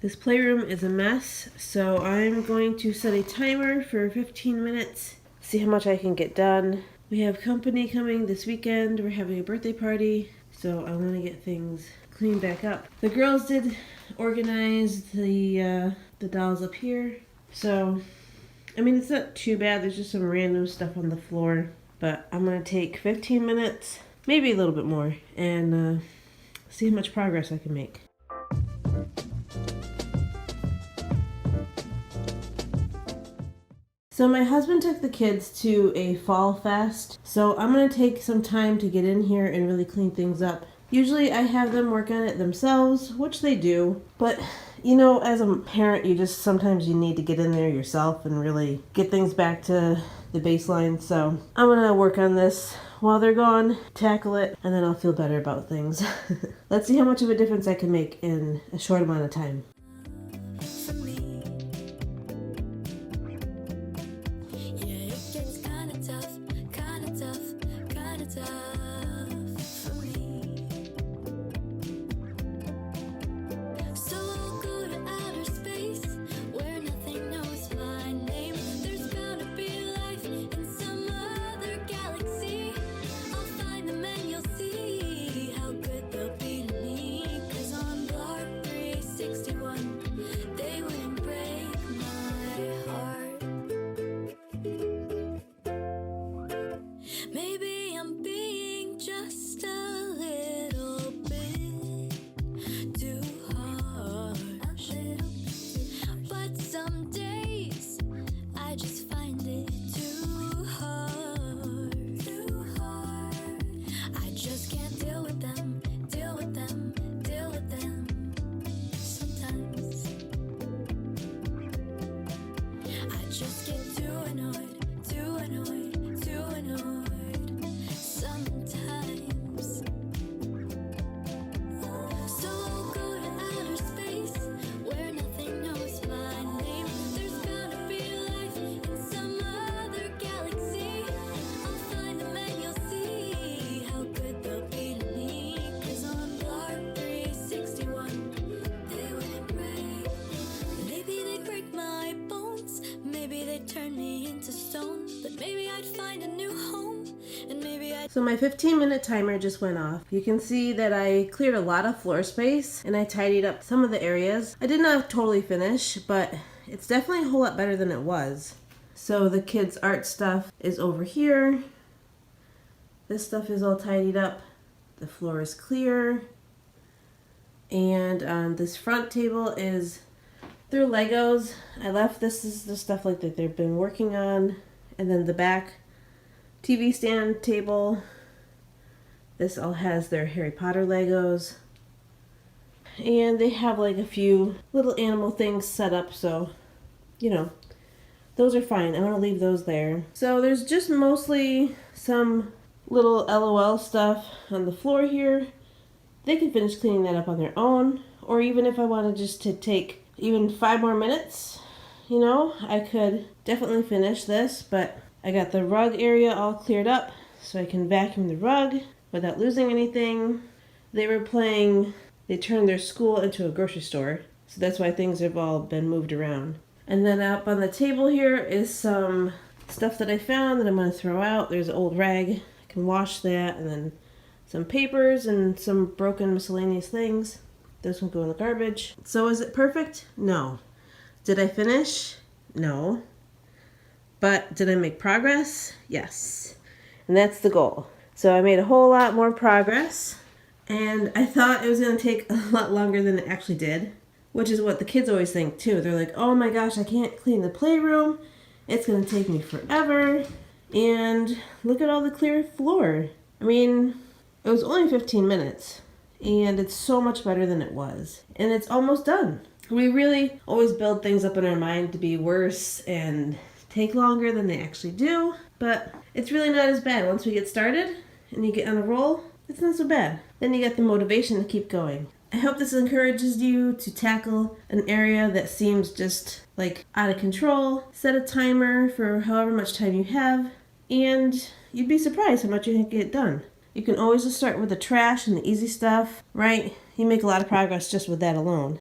This playroom is a mess, so I'm going to set a timer for 15 minutes, see how much I can get done. We have company coming this weekend. We're having a birthday party, so I want to get things cleaned back up. The girls did organize the dolls up here, so I mean it's not too bad. There's just some random stuff on the floor, but I'm going to take 15 minutes, maybe a little bit more, and see how much progress I can make. So my husband took the kids to a fall fest, so I'm going to take some time to get in here and really clean things up. Usually I have them work on it themselves, which they do, but you know, as a parent, sometimes you need to get in there yourself and really get things back to the baseline. So I'm going to work on this while they're gone, tackle it, and then I'll feel better about things. Let's see how much of a difference I can make in a short amount of time. Maybe I'm being just a little bit too hard, but some days I just find it too hard. I just can't deal with them. Sometimes I just get too annoyed. Sometimes. So I'll go to outer space where nothing knows my name. There's gotta be life in some other galaxy. I'll find them and you'll see how good they'll be to me. 'Cause on Block 361 they wouldn't break. Maybe they'd break my bones, maybe they'd turn me into stone, but maybe I'd find a new home. So my 15-minute timer just went off. You can see that I cleared a lot of floor space and I tidied up some of the areas. I did not totally finish, but it's definitely a whole lot better than it was. So the kids' art stuff is over here. This stuff is all tidied up. The floor is clear. And on this front table is their Legos. I left this is the stuff like that they've been working on. And then the back TV stand table. This all has their Harry Potter Legos. And they have like a few little animal things set up, so, you know, those are fine. I'm going to leave those there. So there's just mostly some little LOL stuff on the floor here. They can finish cleaning that up on their own. Or even if I wanted just to take even 5 more minutes, you know, I could definitely finish this, but I got the rug area all cleared up so I can vacuum the rug without losing anything. They turned their school into a grocery store, so that's why things have all been moved around. And then up on the table here is some stuff that I found that I'm going to throw out. There's an old rag. I can wash that, and then some papers and some broken miscellaneous things. Those will go in the garbage. So is it perfect? No. Did I finish? No. But did I make progress? Yes. And that's the goal. So I made a whole lot more progress. And I thought it was going to take a lot longer than it actually did. Which is what the kids always think too. They're like, oh my gosh, I can't clean the playroom. It's going to take me forever. And look at all the clear floor. I mean, it was only 15 minutes. And it's so much better than it was. And it's almost done. We really always build things up in our mind to be worse and take longer than they actually do, but it's really not as bad. Once we get started and you get on a roll, it's not so bad. Then you get the motivation to keep going. I hope this encourages you to tackle an area that seems just like out of control. Set a timer for however much time you have, and you'd be surprised how much you can get done. You can always just start with the trash and the easy stuff, right? You make a lot of progress just with that alone.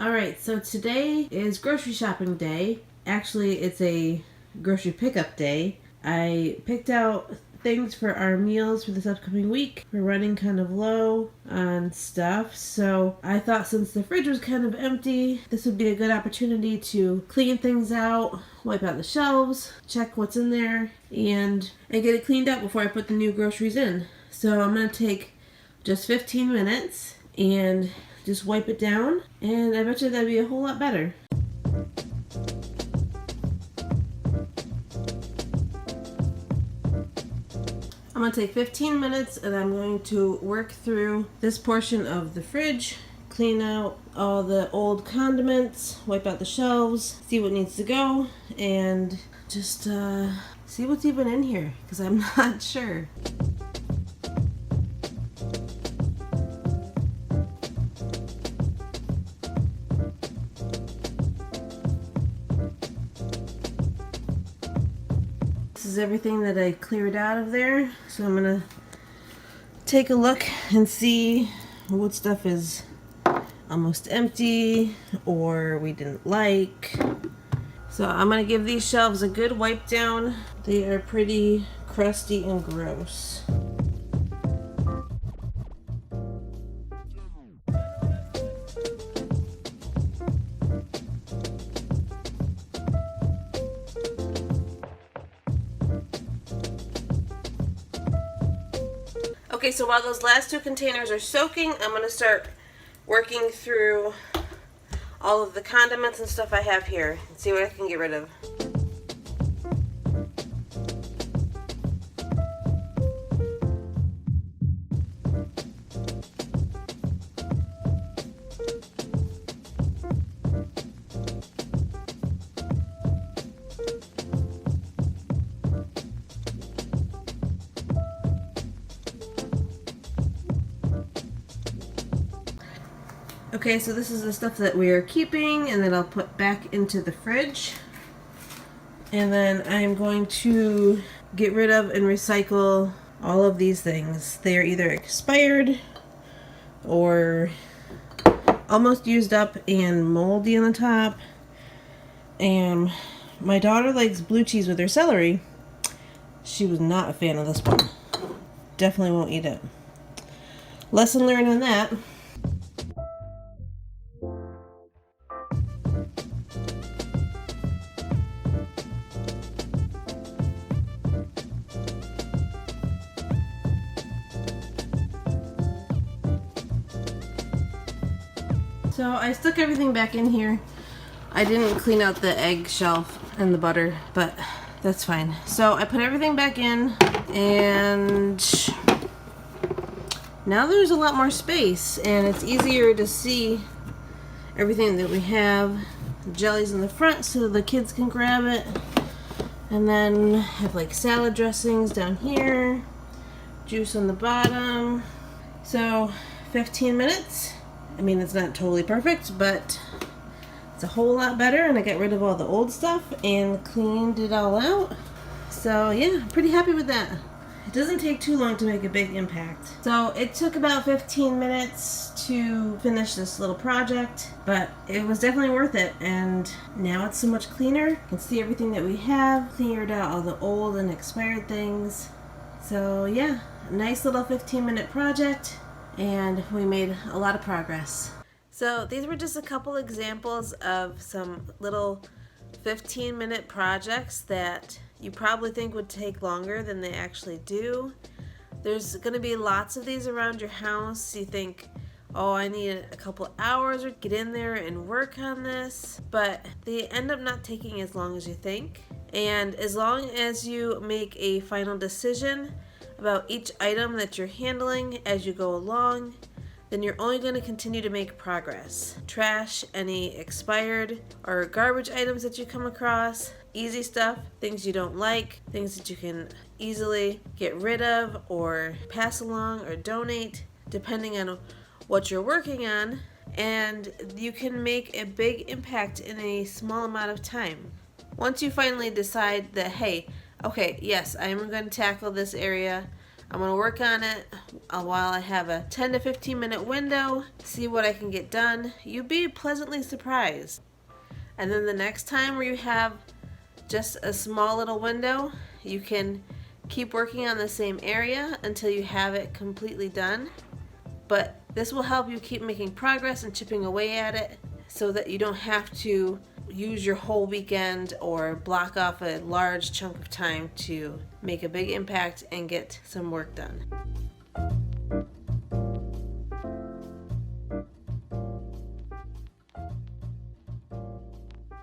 Alright, so today is grocery shopping day. Actually, it's a grocery pickup day. I picked out things for our meals for this upcoming week. We're running kind of low on stuff, so I thought since the fridge was kind of empty, this would be a good opportunity to clean things out, wipe out the shelves, check what's in there, and get it cleaned up before I put the new groceries in. So I'm going to take just 15 minutes and just wipe it down, and I bet you that'd be a whole lot better. I'm going to take 15 minutes and I'm going to work through this portion of the fridge, clean out all the old condiments, wipe out the shelves, see what needs to go, and just see what's even in here, because I'm not sure. This is everything that I cleared out of there, so I'm gonna take a look and see what stuff is almost empty or we didn't like. So I'm gonna give these shelves a good wipe down. They are pretty crusty and gross. Okay, so while those last two containers are soaking, I'm going to start working through all of the condiments and stuff I have here and see what I can get rid of. Okay, so this is the stuff that we are keeping and that I'll put back into the fridge. And then I'm going to get rid of and recycle all of these things. They are either expired or almost used up and moldy on the top. And my daughter likes blue cheese with her celery. She was not a fan of this one. Definitely won't eat it. Lesson learned on that. So I stuck everything back in here. I didn't clean out the egg shelf and the butter, but that's fine. So I put everything back in, and now there's a lot more space and it's easier to see everything that we have. The jelly's in the front so the kids can grab it. And then have like salad dressings down here, juice on the bottom. So 15 minutes. I mean, it's not totally perfect, but it's a whole lot better, and I got rid of all the old stuff and cleaned it all out. So yeah, pretty happy with that. It doesn't take too long to make a big impact. So it took about 15 minutes to finish this little project, but it was definitely worth it, and now it's so much cleaner. You can see everything that we have, cleared out all the old and expired things. So yeah, a nice little 15-minute project. And we made a lot of progress. So these were just a couple examples of some little 15-minute projects that you probably think would take longer than they actually do. There's going to be lots of these around your house. You think, oh, I need a couple hours or get in there and work on this, but they end up not taking as long as you think. And as long as you make a final decision about each item that you're handling as you go along, then you're only going to continue to make progress. Trash any expired or garbage items that you come across, easy stuff, things you don't like, things that you can easily get rid of or pass along or donate, depending on what you're working on, and you can make a big impact in a small amount of time. Once you finally decide that, hey, okay, yes, I'm going to tackle this area, I'm going to work on it while I have a 10 to 15 minute window, see what I can get done. You'll be pleasantly surprised. And then the next time where you have just a small little window, you can keep working on the same area until you have it completely done. But this will help you keep making progress and chipping away at it so that you don't have to use your whole weekend or block off a large chunk of time to make a big impact and get some work done.